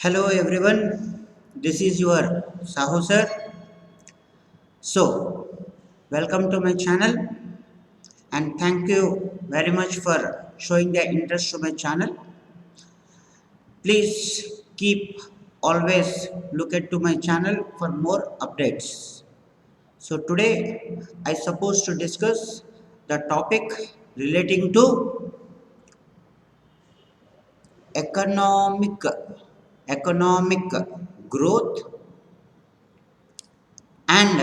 Hello everyone, this is your Sahu sir. So, welcome to my channel and thank you very much for showing the interest to my channel. Please keep always look at to my channel for more updates. So today I supposed to discuss the topic relating to economic economic growth and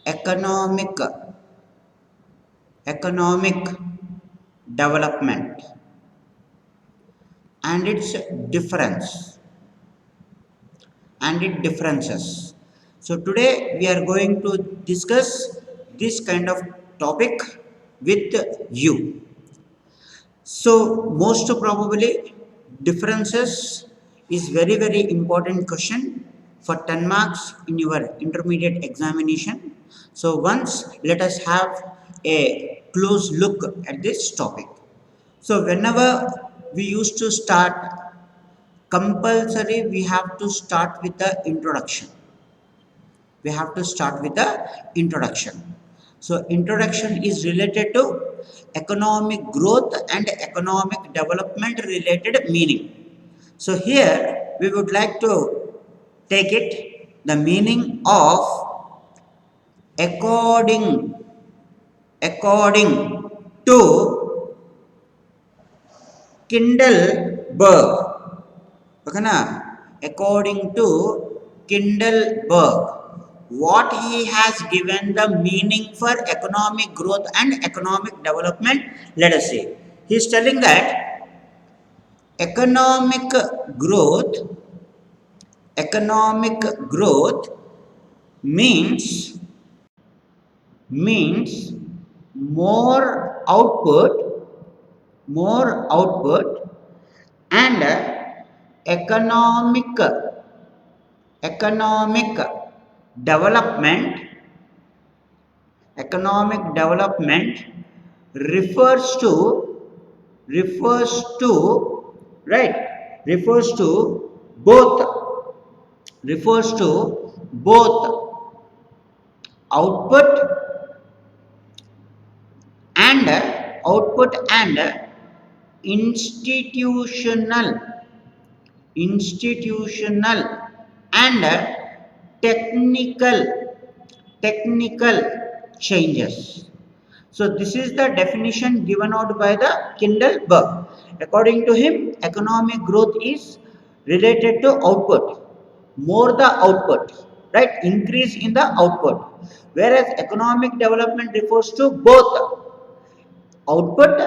economic economic development and its difference and its differences. So today we are going to discuss this kind of topic with you. So most probably differences is very important question for 10 marks in your intermediate examination. So once let us have a close look at this topic. So whenever we used to start compulsory, we have to start with the introduction. We have to start with the introduction. So introduction is related to economic growth and economic development related meaning. So here we would like to take it the meaning of according according to Kindleberg. Okay na? According to Kindleberg, what he has given the meaning for economic growth and economic development, let us see. He is telling that economic growth, economic growth means means more output and economic economic development economic development refers to refers to right refers to both refers to both output and institutional institutional and technical technical changes. So this is the definition given out by the Kindleberg. According to him, economic growth is related to output, more the output, right? Increase in the output. Whereas economic development refers to both output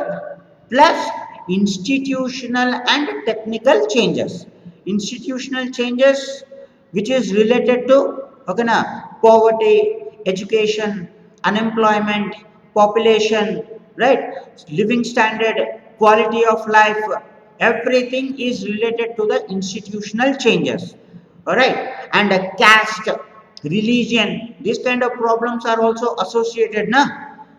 plus institutional and technical changes. Institutional changes which is related to okay na, poverty, education, unemployment, population, right, living standard, quality of life, everything is related to the institutional changes. All right, and caste, religion, these kind of problems are also associated na.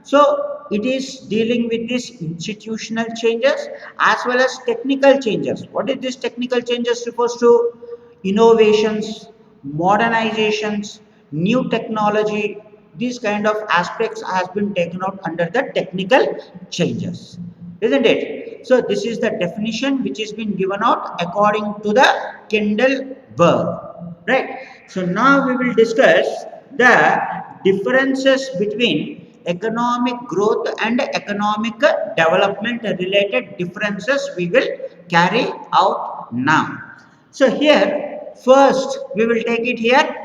So it is dealing with these institutional changes as well as technical changes. What is this technical changes refers to? Innovations, modernizations, new technology, these kind of aspects has been taken out under the technical changes, isn't it? So this is the definition which has been given out according to the Kindleberg, right? So now we will discuss the differences between economic growth and economic development related differences we will carry out now. So here first we will take it here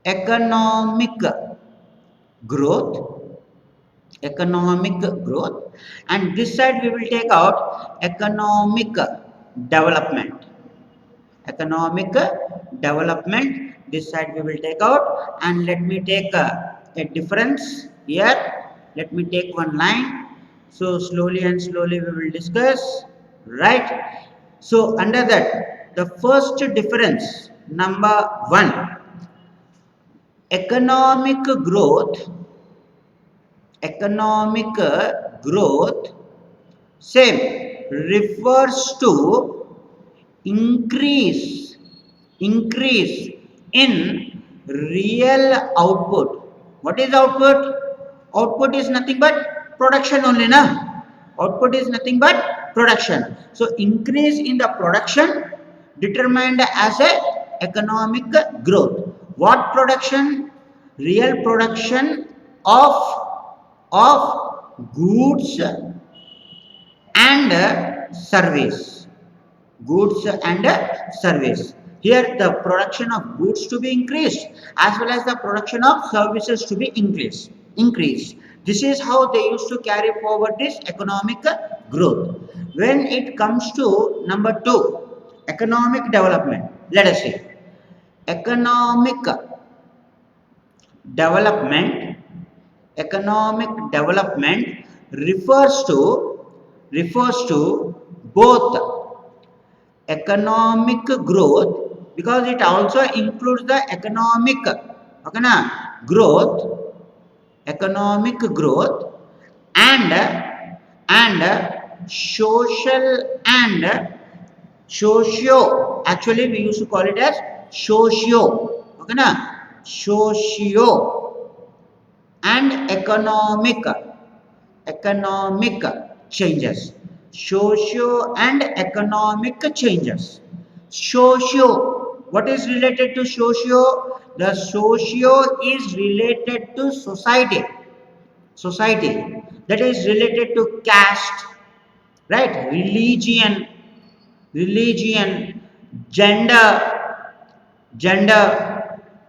economic growth, economic growth, and this side we will take out economic development, economic development, this side we will take out. And let me take a difference here, let me take one line. So slowly and slowly we will discuss, right? So under that, the first difference, number one, economic growth, economic growth, same, refers to increase in real output. What is output? Output is nothing but production only, na? Output is nothing but production. So increase in the production determined as a economic growth. What production? Real production of of goods and service. Goods and service. Here the production of goods to be increased as well as the production of services to be increased. This is how they used to carry forward this economic growth. When it comes to number 2, economic development, let us see. Economic development, economic development refers to both economic growth, because it also includes the economic, okay na, growth, economic growth, and social and socio, actually we used to call it as socio, okay na, socio and economic changes. Socio and economic changes. Socio, what is related to socio? The socio is related to society, that is related to caste, right? Religion, gender,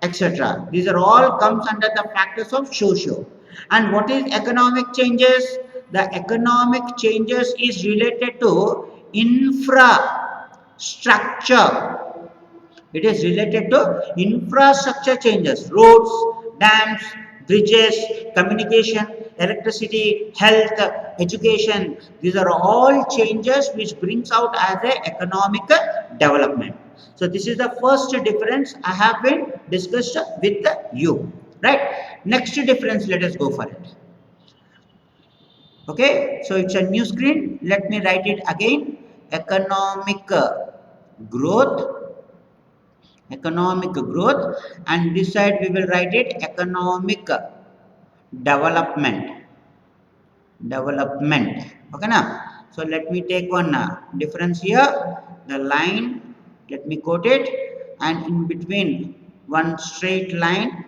etc. These are all comes under the factors of socio. And what is economic changes? The economic changes is related to infrastructure. It is related to infrastructure changes, roads, dams, bridges, communication, electricity, health, education. These are all changes which brings out as a economic development. So this is the first difference I have been discussed with you. Right? Next difference, let us go for it. Okay, so it's a new screen. Let me write it again. Economic growth, and this side we will write it economic development. Okay now, so let me take one difference here, the line, let me quote it, and in between one straight line,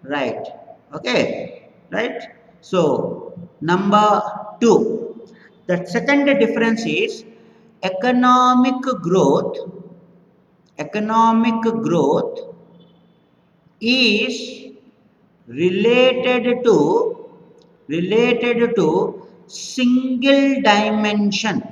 right? Okay, right? So number 2, the second difference is economic growth is related to single dimension.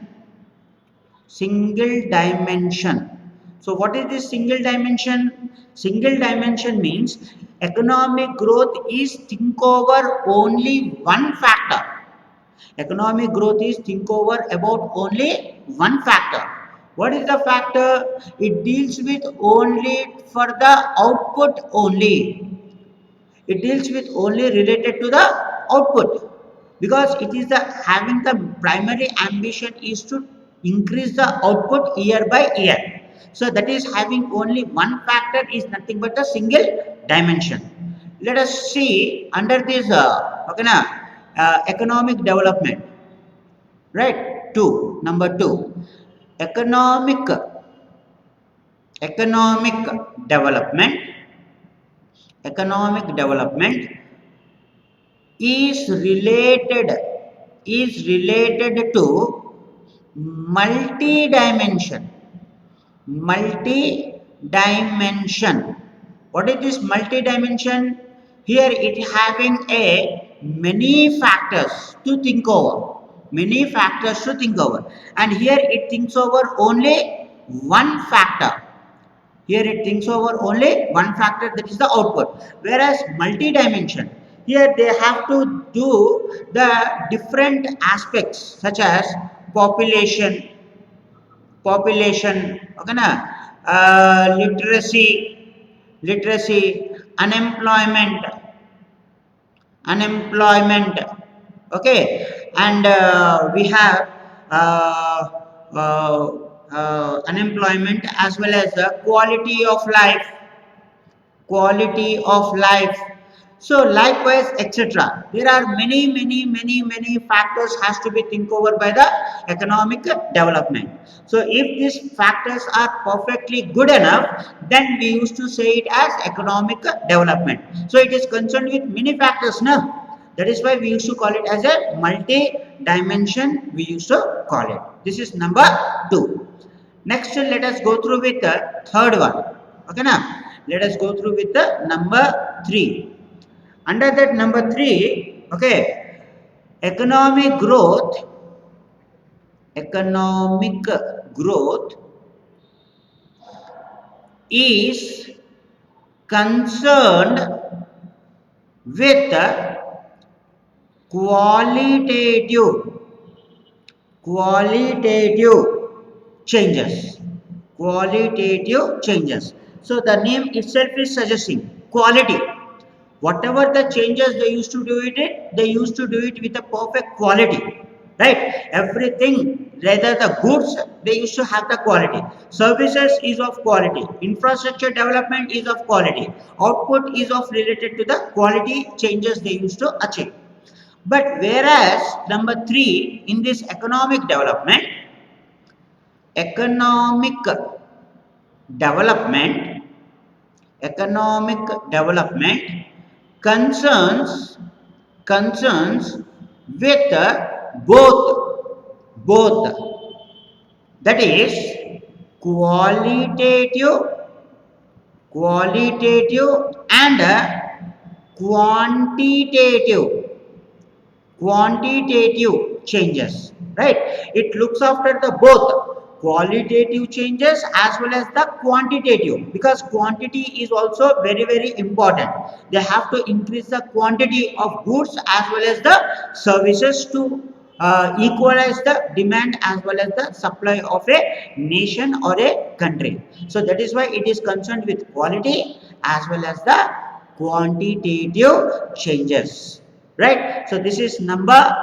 So what is this single dimension? Single dimension means economic growth is think over only one factor. Economic growth is think over about only one factor. What is the factor? It deals with only for the output only. It deals with only related to the output, because it is the having the primary ambition is to increase the output year by year. So that is having only one factor is nothing but a single dimension. Let us see under this okay na, economic development, right? 2, number 2, economic development economic development is related to multi-dimension. What is this multi-dimension? Here it having a many factors to think over, and here it thinks over only one factor. Here it thinks over only one factor, that is the output. Whereas multi-dimension, here they have to do the different aspects such as population, okay na, literacy, unemployment, okay, and we have uh, uh, unemployment as well as the quality of life. So likewise, etc. There are many factors has to be think over by the economic development. So if these factors are perfectly good enough, then we used to say it as economic development. So it is concerned with many factors now. That is why we used to call it as a multi-dimension, we used to call it. This is number 2. Next, let us go through with the third one. Okay, now let us go through with the number 3. Under that number 3, okay, economic growth. Economic growth is concerned with qualitative qualitative changes. Qualitative changes. So the name itself is suggesting quality. Whatever the changes they used to do it, they used to do it with a perfect quality. Right? Everything, rather the goods, they used to have the quality. Services is of quality. Infrastructure development is of quality. Output is of related to the quality changes they used to achieve. But whereas number 3 in this economic development, economic development concerns with both, that is qualitative and quantitative changes, right? It looks after the both qualitative changes as well as the quantitative, because quantity is also very important. They have to increase the quantity of goods as well as the services to equalize the demand as well as the supply of a nation or a country. So that is why it is concerned with quality as well as the quantitative changes. Right? So this is number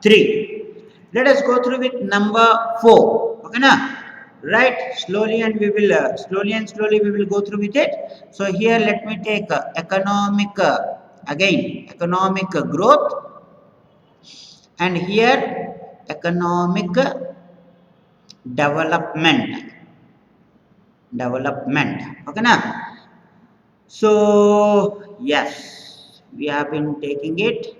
3. Let us go through with number 4. Okay, now, right? Slowly and slowly we will go through with it. So here let me take economic again economic growth, and here economic development. Okay, now. So yes, we have been taking it.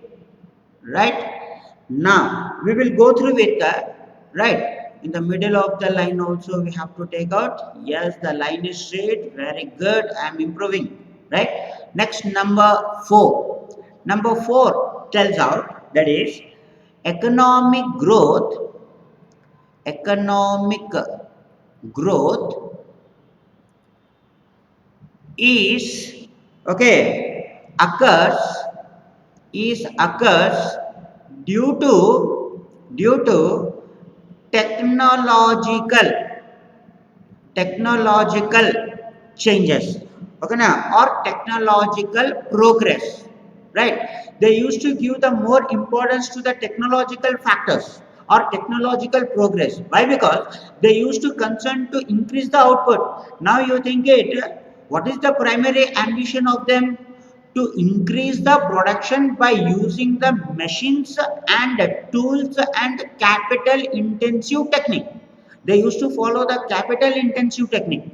Right, now we will go through with right, in the middle of the line also we have to take out. Yes, the line is straight, very good, I am improving. Right, next number 4 tells out, that is economic growth is, okay, occurs due to technological changes, okay, now, or technological progress. Right, they used to give the more importance to the technological factors or technological progress. Why? Because they used to concern to increase the output. Now you think it, what is the primary ambition of them? To increase the production by using the machines and tools and capital intensive technique. They used to follow the capital intensive technique.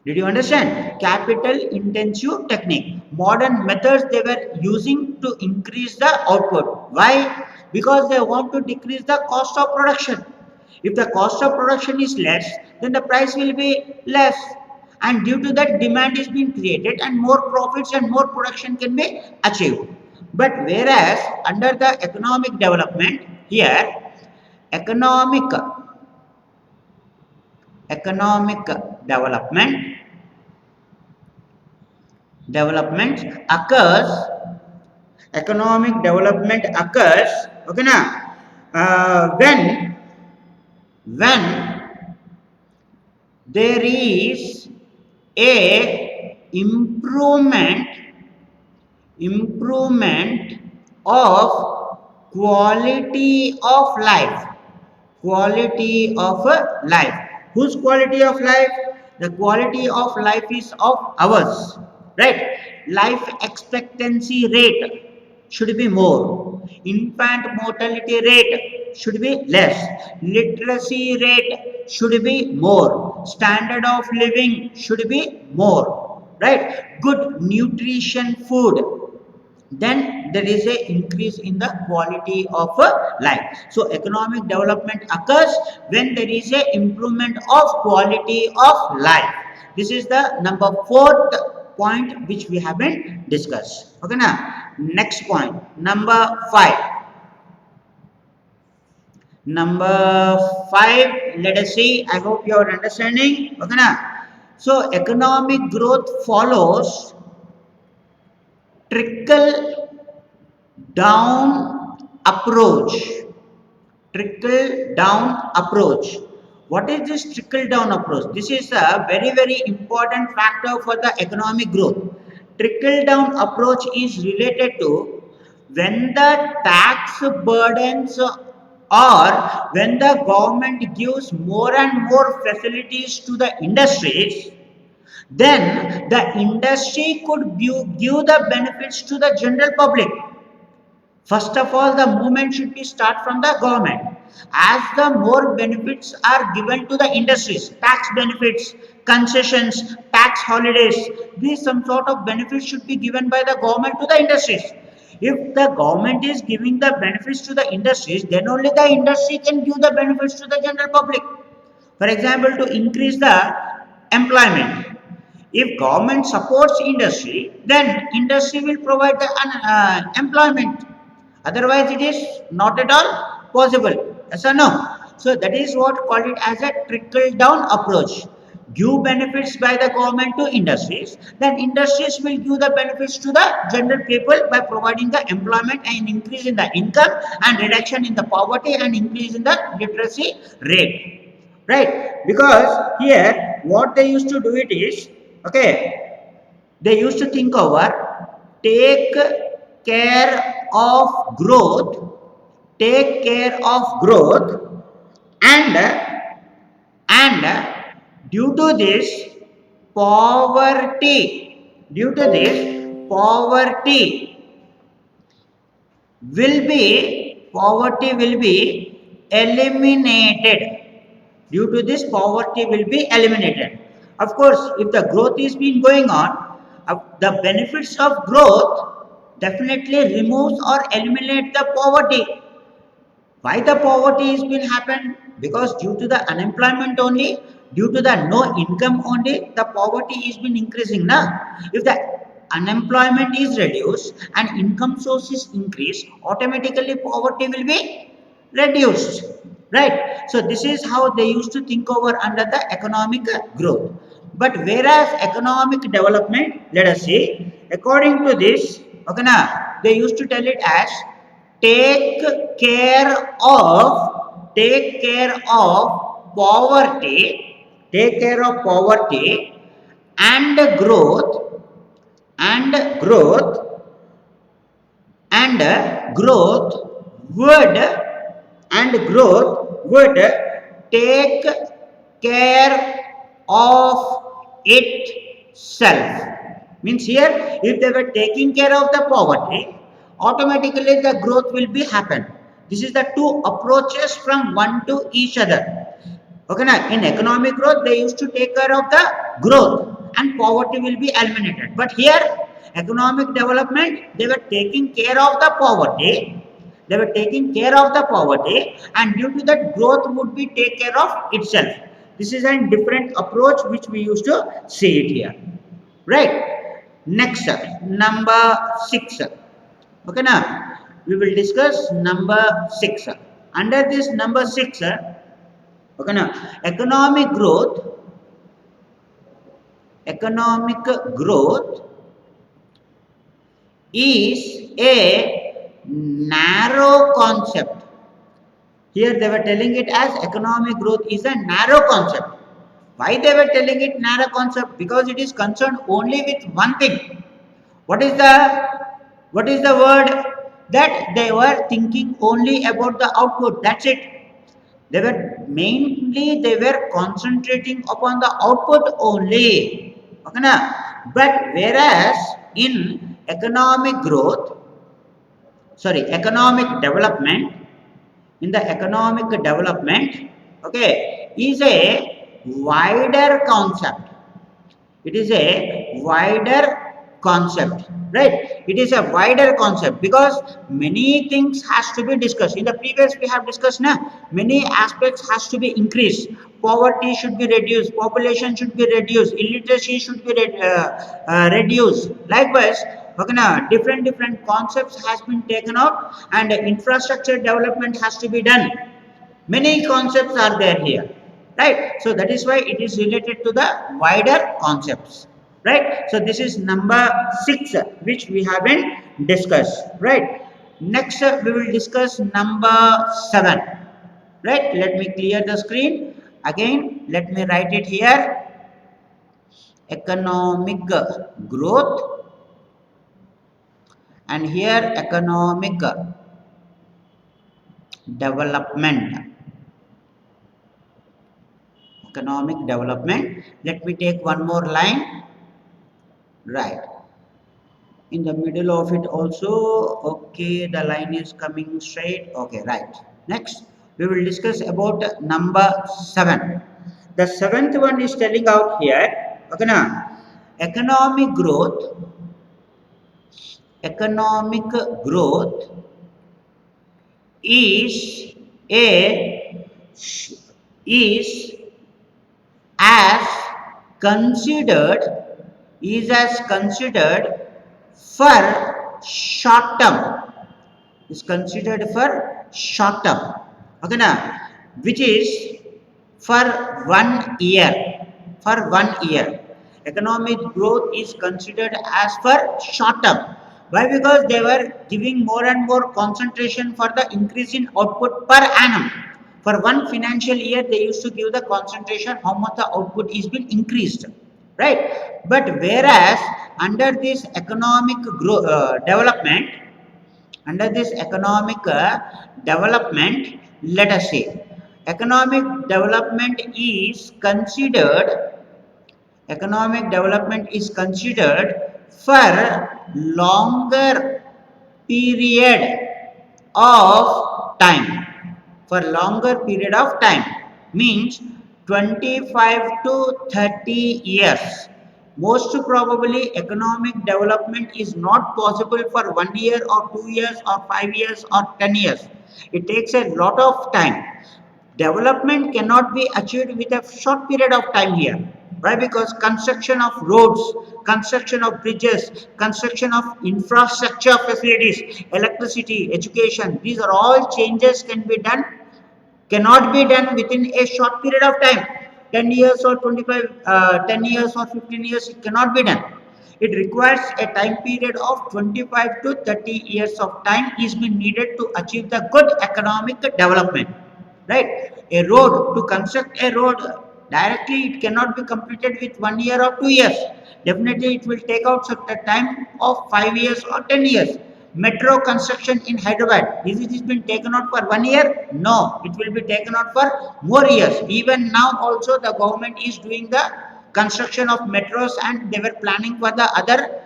Did you understand? Capital intensive technique. Modern methods they were using to increase the output. Why? Because they want to decrease the cost of production. If the cost of production is less, then the price will be less. And due to that, demand is being created and more profits and more production can be achieved. But whereas under the economic development, here economic economic development development occurs economic development occurs, okay, now when there is a improvement of quality of life. quality of life. Whose quality of life? The quality of life is of ours, right? Life expectancy rate should be more. Infant mortality rate should be less. Literacy rate should be more. Standard of living should be more, right? Good nutrition food, then there is a increase in the quality of life. So economic development occurs when there is a improvement of quality of life. This is the number fourth point which we haven't discussed. Okay now, next point, number 5. Number 5, let us see. I hope you are understanding. Okay now, so economic growth follows trickle down approach. Trickle down approach. What is this trickle down approach? This is a very important factor for the economic growth. Trickle down approach is related to when the tax burdens or when the government gives more and more facilities to the industries, then the industry could give the benefits to the general public. First of all, the movement should be start from the government. As the more benefits are given to the industries, tax benefits, concessions, tax holidays, these some sort of benefits should be given by the government to the industries. If the government is giving the benefits to the industries, then only the industry can give the benefits to the general public. For example, to increase the employment. If government supports industry, then industry will provide the employment. Otherwise, it is not at all possible. Yes or no? So that is what called it as a trickle down approach. Give benefits by the government to industries, then industries will give the benefits to the general people by providing the employment and increase in the income and reduction in the poverty and increase in the literacy rate. Right? Because here what they used to do it is, okay, they used to think over take care of growth, take care of growth, and due to this due to this poverty poverty will be eliminated. Due to this, poverty will be eliminated. Of course, if the growth is been going on, the benefits of growth definitely removes or eliminates the poverty. Why the poverty has been happened? Because due to the unemployment only, due to the no income only, the poverty is been increasing now. If the unemployment is reduced and income source is increased, automatically poverty will be reduced, right? So this is how they used to think over under the economic growth. But whereas economic development, let us see, according to this, okay now, they used to tell it as take care of poverty, take care of poverty and growth and growth and growth would take care of itself. Means here, if they were taking care of the poverty, automatically the growth will be happen. This is the two approaches from one to each other. Okay, now in economic growth, they used to take care of the growth and poverty will be eliminated. But here, economic development, they were taking care of the poverty. They were taking care of the poverty, and due to that, growth would be take care of itself. This is a different approach which we used to see it here. Right? Next, number 6. Okay, now we will discuss number 6. Under this number 6, okay, now economic growth is a narrow concept. Here they were telling it as economic growth is a narrow concept. Why they were telling it narrow concept? Because it is concerned only with one thing. What is the word? That they were thinking only about the output. That's it. They were mainly they were concentrating upon the output only. Okay, na? But whereas in economic development, in the economic development, okay, is a wider concept. It is a wider concept, right? It is a wider concept because many things has to be discussed. In the previous we have discussed now, many aspects has to be increased. Poverty should be reduced, population should be reduced, illiteracy should be reduced. Likewise, okay, now different concepts has been taken out, and infrastructure development has to be done. Many concepts are there here, right? So that is why it is related to the wider concepts, right? So this is number 6 which we haven't discussed, right? Next we will discuss number 7, right? Let me clear the screen again. Let me write it here. Economic growth, and here economic development. Economic development. Let me take one more line, right, in the middle of it also. Okay, the line is coming straight. Okay, right. Next we will discuss about number 7. The seventh one is telling out here, okay, now economic growth is a is as considered as considered for short term, is considered for short term, okay, now which is for 1 year. For 1 year economic growth is considered as for short term. Why? Because they were giving more and more concentration for the increase in output per annum. For one financial year they used to give the concentration how much the output is been increased, right? But whereas under this development, under this economic development, let us say economic development is considered, economic development is considered for longer period of time. For longer period of time means 25 to 30 years. Most probably economic development is not possible for 1 year or 2 years or 5 years or 10 years. It takes a lot of time. Development cannot be achieved with a short period of time here. Why? Because construction of roads, construction of bridges, construction of infrastructure facilities, electricity, education, these are all changes cannot be done within a short period of time. 10 years or 10 years or 15 years, it cannot be done. It requires a time period of 25 to 30 years of time is been needed to achieve the good economic development, right? A road, to construct a road directly, it cannot be completed with 1 year or 2 years. Definitely it will take out some time of 5 years or 10 years. Metro construction in Hyderabad, is it been taken out for 1 year? No, it will be taken out for more years. Even now also the government is doing the construction of metros, and they were planning for the other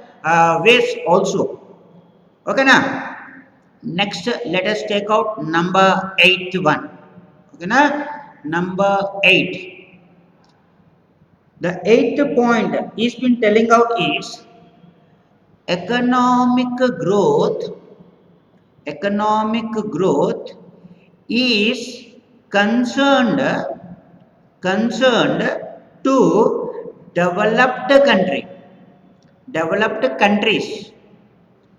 ways also. Okay, now next let us take out number 8 one. Okay, now number 8. The eighth point is been telling out is economic growth. Economic growth is concerned concerned to developed countries.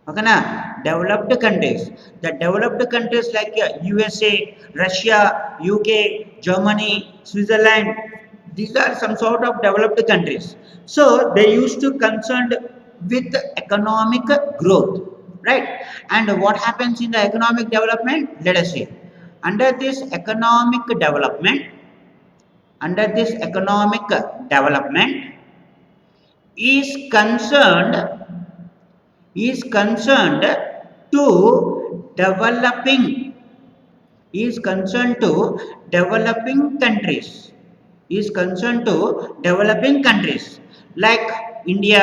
Okay, na? Developed countries. The developed countries like USA, Russia, UK, Germany, Switzerland, these are some sort of developed countries. So they used to concerned with economic growth, right? And what happens in the economic development? Let us see. Under this economic development, under this economic development is concerned to developing is concerned to developing countries, is concerned to developing countries like India,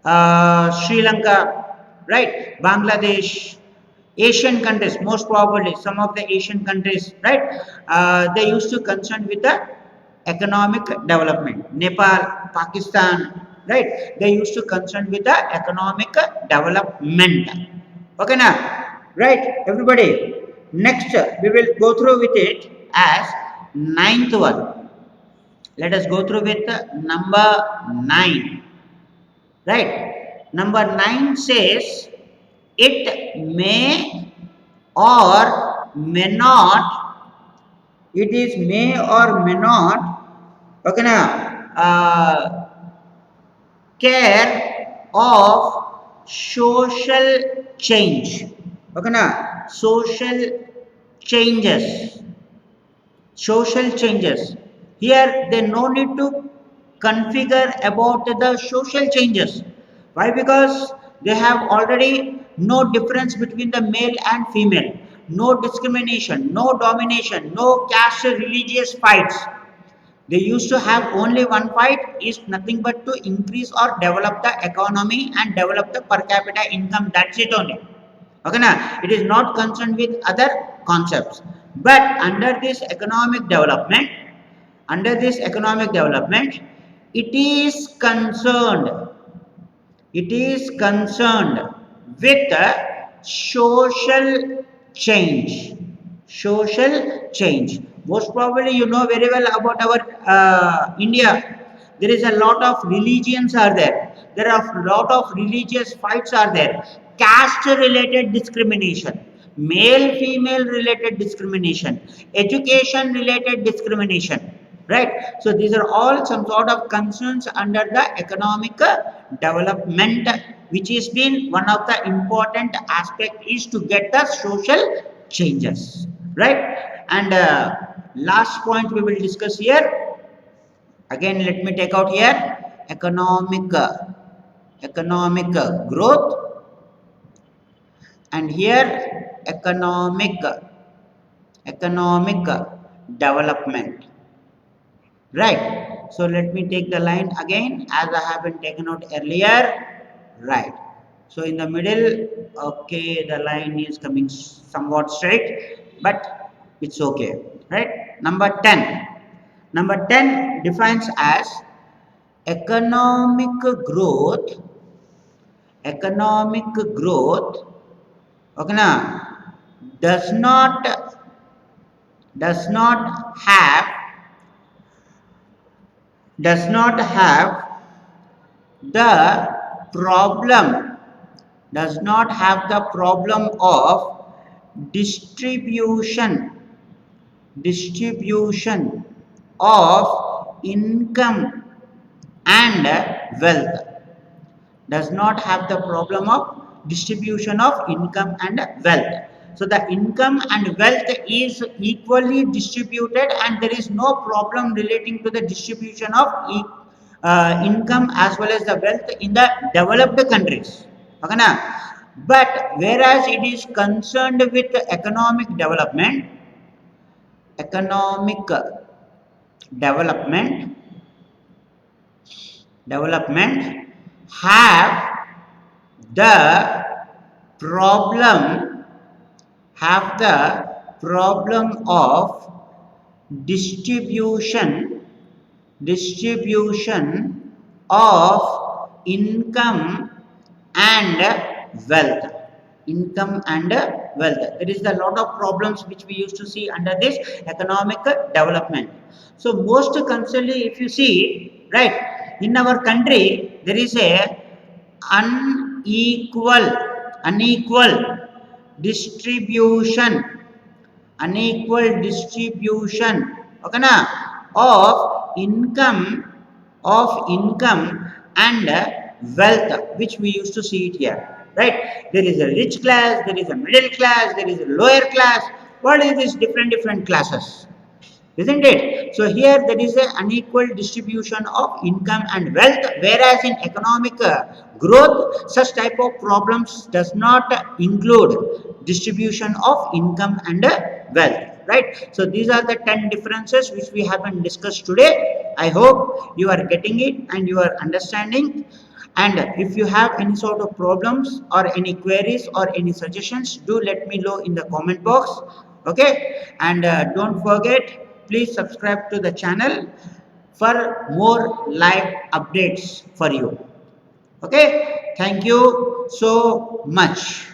Sri Lanka, right, Bangladesh, Asian countries, most probably some of the Asian countries, right, they used to concern with the economic development. Nepal, Pakistan, right, they used to concern with the economic development. Okay now, right, everybody. Next, we will go through with it as ninth one. Let us go through with number 9. Right. Number 9 says it may or may not. It is may or may not. Okay now. Care of social change. Okay now. Changes. Social changes. Here they no need to configure about the social changes. Why? Because they have already no difference between the male and female, no discrimination, no domination, no caste religious fights. They used to have only one fight, is nothing but to increase or develop the economy and develop the per capita income. That's it only. Okay now, it is not concerned with other concepts. But under this economic development, it is concerned, with social change. Social change. Most probably, you know very well about our India. There is a lot of religions are there. There are a lot of religious fights are there. Caste related discrimination, male female related discrimination, education related discrimination, right? So these are all some sort of concerns under the economic development, which has been one of the important aspect is to get the social changes, right? And last point we will discuss here. Again, let me take out here economic growth, and here economic development. Right. So let me take the line again as I have been taken out earlier. Right. So in the middle, okay, the line is coming somewhat straight, but it's okay. Right. Number 10. Number 10 defines as economic growth. Economic growth. Okay, now does not have the problem of distribution of income and wealth. Does not have the problem of distribution of income and wealth. So the income and wealth is equally distributed, and there is no problem relating to the distribution of income as well as the wealth in the developed countries. Okay, now, but whereas it is concerned with economic development have the problem of distribution of income and wealth. There is a lot of problems which we used to see under this economic development. So most concerningly, if you see, right, in our country there is a unequal distribution, okay na, of income and wealth, which we used to see it here, right? There is a rich class, there is a middle class, there is a lower class. What is this different classes, isn't it? So here there is an unequal distribution of income and wealth, whereas in economic growth such type of problems does not include distribution of income and wealth, right? So these are the 10 differences which we have been discussed today. I hope you are getting it and you are understanding. And if you have any sort of problems or any queries or any suggestions, do let me know in the comment box. Okay, and don't forget, please subscribe to the channel for more live updates for you. Okay, thank you so much.